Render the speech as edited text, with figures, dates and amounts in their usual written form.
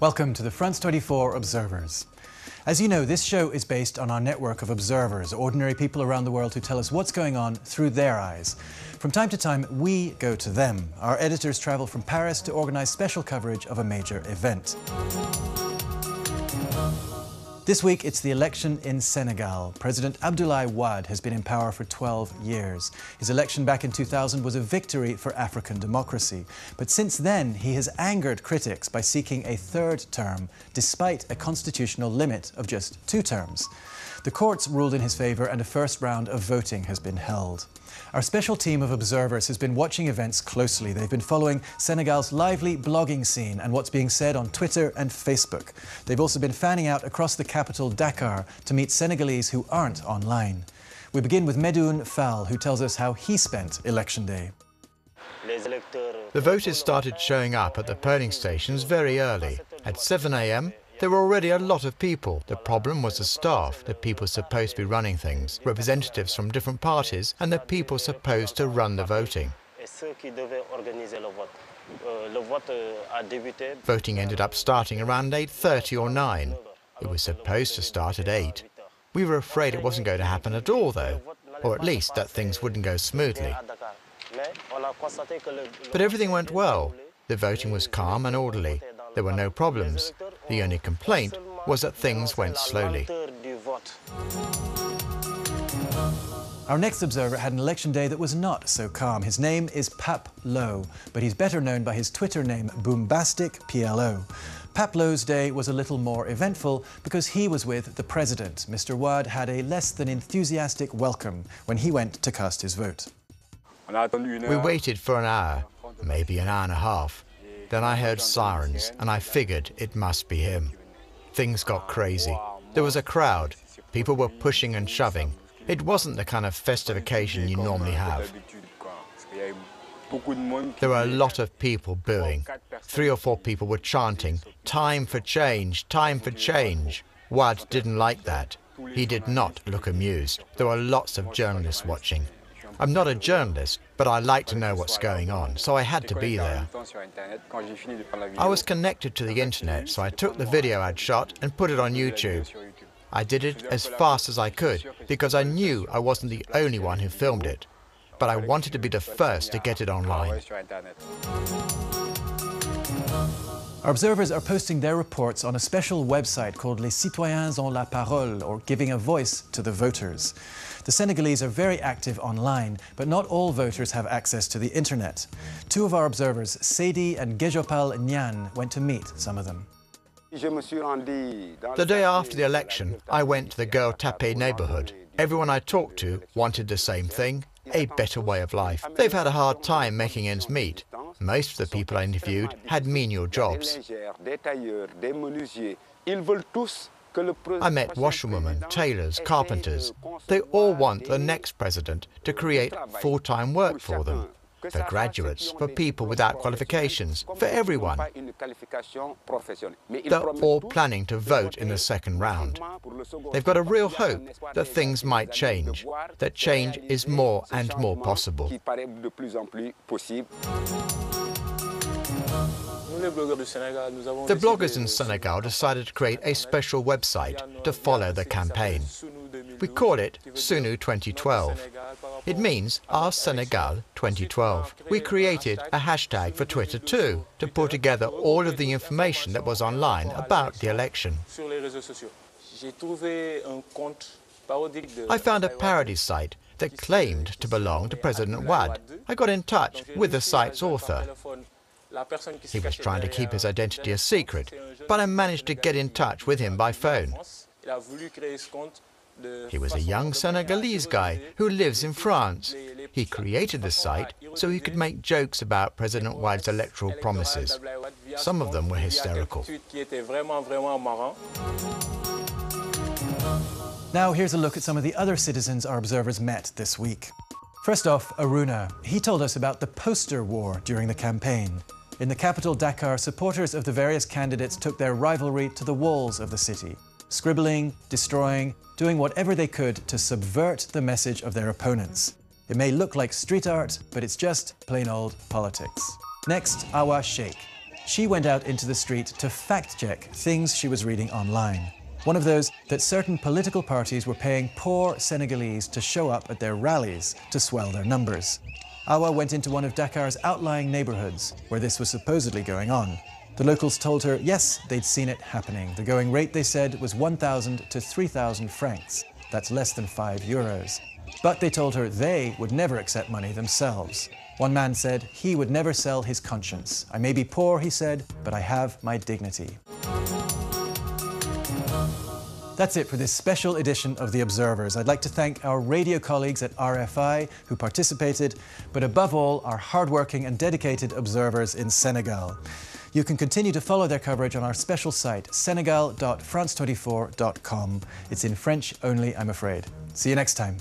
Welcome to the France 24 Observers. As you know, this show is based on our network of observers, ordinary people around the world who tell us what's going on through their eyes. From time to time, we go to them. Our editors travel from Paris to organize special coverage of a major event. This week, it's the election in Senegal. President Abdoulaye Wade has been in power for 12 years. His election back in 2000 was a victory for African democracy. But since then, he has angered critics by seeking a third term, despite a constitutional limit of just 2 terms. The courts ruled in his favor and a first round of voting has been held. Our special team of observers has been watching events closely. They've been following Senegal's lively blogging scene and what's being said on Twitter and Facebook. They've also been fanning out across the capital, Dakar, to meet Senegalese who aren't online. We begin with Medoun Fall, who tells us how he spent Election Day. The voters started showing up at the polling stations very early. At 7 a.m, there were already a lot of people. The problem was the staff, the people supposed to be running things, representatives from different parties, and the people supposed to run the voting. Voting ended up starting around 8:30 or 9. It was supposed to start at 8. We were afraid it wasn't going to happen at all, though, or at least that things wouldn't go smoothly. But everything went well. The voting was calm and orderly. There were no problems. The only complaint was that things went slowly. Our next observer had an election day that was not so calm. His name is Pape Lo, but he's better known by his Twitter name, Boombastic PLO. Pape Lo's day was a little more eventful because he was with the president. Mr. Wade had a less than enthusiastic welcome when he went to cast his vote. We waited for an hour, maybe an hour and a half. Then I heard sirens, and I figured it must be him. Things got crazy. There was a crowd. People were pushing and shoving. It wasn't the kind of festive occasion you normally have. There were a lot of people booing. 3 or 4 people were chanting, "Time for change, time for change." Wade didn't like that. He did not look amused. There were lots of journalists watching. I'm not a journalist, but I like to know what's going on, so I had to be there. I was connected to the internet, so I took the video I'd shot and put it on YouTube. I did it as fast as I could, because I knew I wasn't the only one who filmed it. But I wanted to be the first to get it online. Our observers are posting their reports on a special website called Les Citoyens ont la parole, or giving a voice to the voters. The Senegalese are very active online, but not all voters have access to the internet. 2 of our observers, Seydi and Gejopal Nyan, went to meet some of them. The day after the election, I went to the Girl Tapé neighborhood. Everyone I talked to wanted the same thing, a better way of life. They've had a hard time making ends meet. Most of the people I interviewed had menial jobs. I met washerwomen, tailors, carpenters. They all want the next president to create full-time work for them. For graduates, for people without qualifications, for everyone. They're all planning to vote in the second round. They've got a real hope that things might change, that change is more and more possible. The bloggers in Senegal decided to create a special website to follow the campaign. We call it Sunu 2012. It means Our Senegal 2012. We created a hashtag for Twitter too, to put together all of the information that was online about the election. I found a parody site that claimed to belong to President Wade. I got in touch with the site's author. He was trying to keep his identity a secret, but I managed to get in touch with him by phone. He was a young Senegalese guy who lives in France. He created the site so he could make jokes about President Wade's electoral promises. Some of them were hysterical. Now here's a look at some of the other citizens our observers met this week. First off, Aruna. He told us about the poster war during the campaign. In the capital, Dakar, supporters of the various candidates took their rivalry to the walls of the city, scribbling, destroying, doing whatever they could to subvert the message of their opponents. It may look like street art, but it's just plain old politics. Next, Awa Sheikh. She went out into the street to fact-check things she was reading online. One of those that certain political parties were paying poor Senegalese to show up at their rallies to swell their numbers. Awa went into one of Dakar's outlying neighbourhoods where this was supposedly going on. The locals told her, yes, they'd seen it happening. The going rate, they said, was 1,000 to 3,000 francs. That's less than €5. But they told her they would never accept money themselves. One man said he would never sell his conscience. I may be poor, he said, but I have my dignity. That's it for this special edition of The Observers. I'd like to thank our radio colleagues at RFI who participated, but above all, our hardworking and dedicated observers in Senegal. You can continue to follow their coverage on our special site, senegal.france24.com. It's in French only, I'm afraid. See you next time.